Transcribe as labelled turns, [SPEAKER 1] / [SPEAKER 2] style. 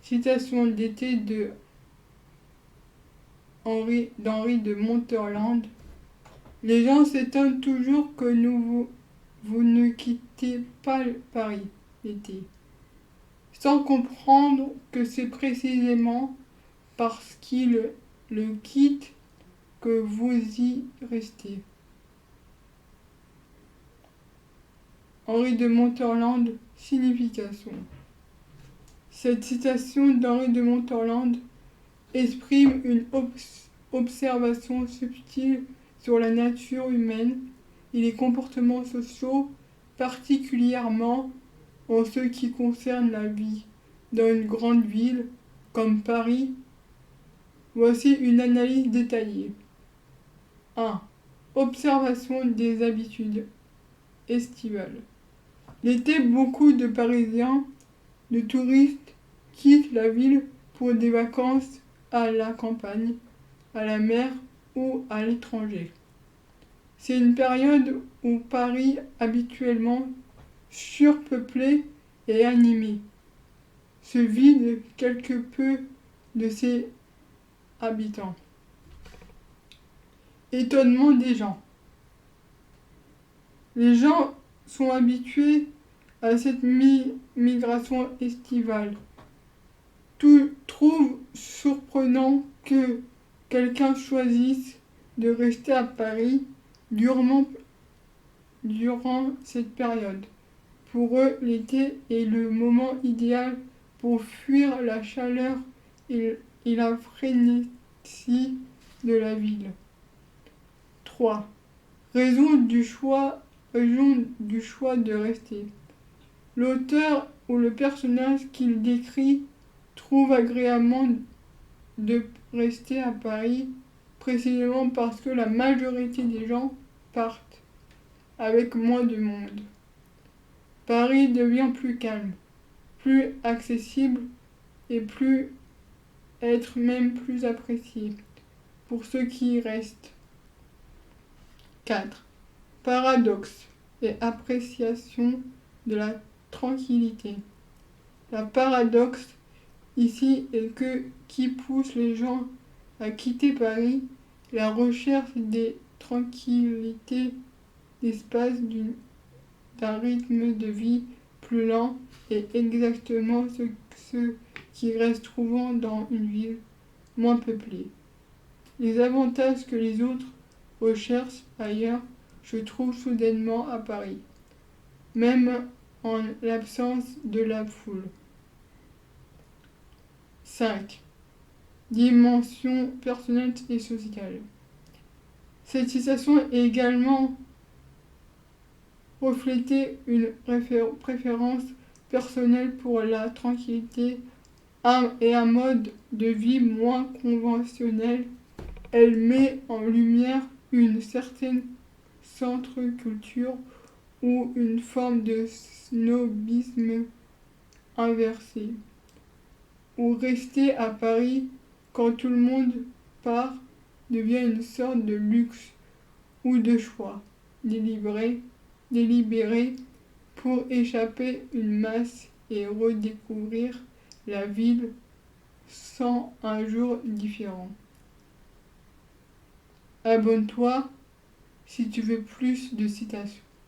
[SPEAKER 1] Citation d'été d'Henri de Monterland. Les gens s'étonnent toujours que vous ne quittez pas Paris l'été, sans comprendre que c'est précisément parce qu'ils le quittent que vous y restez. Henri de Monterland, signification. Cette citation d'Henri de Monterland exprime une observation subtile sur la nature humaine et les comportements sociaux, particulièrement en ce qui concerne la vie dans une grande ville comme Paris. Voici une analyse détaillée. 1. Observation des habitudes estivales. L'été, beaucoup de Parisiens, de touristes, quittent la ville pour des vacances à la campagne, à la mer ou à l'étranger. C'est une période où Paris, habituellement surpeuplé et animé, se vide quelque peu de ses habitants. Étonnement des gens. Les gens sont habitués à cette migration estivale. Tout trouve surprenant que quelqu'un choisisse de rester à Paris durant cette période. Pour eux, l'été est le moment idéal pour fuir la chaleur et la frénésie de la ville. 3. Raison du choix de rester. L'auteur ou le personnage qu'il décrit trouve agréablement de rester à Paris précisément parce que la majorité des gens partent avec moins de monde. Paris devient plus calme, plus accessible et même plus apprécié pour ceux qui y restent. 4. Paradoxe et appréciation de la tranquillité. La paradoxe ici est que qui pousse les gens à quitter Paris, la recherche des tranquillités, d'espace, d'un rythme de vie plus lent est exactement ce qui reste trouvant dans une ville moins peuplée. Les avantages que les autres recherchent ailleurs se trouvent soudainement à Paris, même en l'absence de la foule. 5. Dimension personnelle et sociale. Cette citation est également refléter une préférence personnelle pour la tranquillité et un mode de vie moins conventionnel. Elle met en lumière une certaine centre-culture ou une forme de snobisme inversé, où rester à Paris quand tout le monde part devient une sorte de luxe ou de choix délibéré pour échapper une masse et redécouvrir la ville sans un jour différent. Abonne-toi si tu veux plus de citations.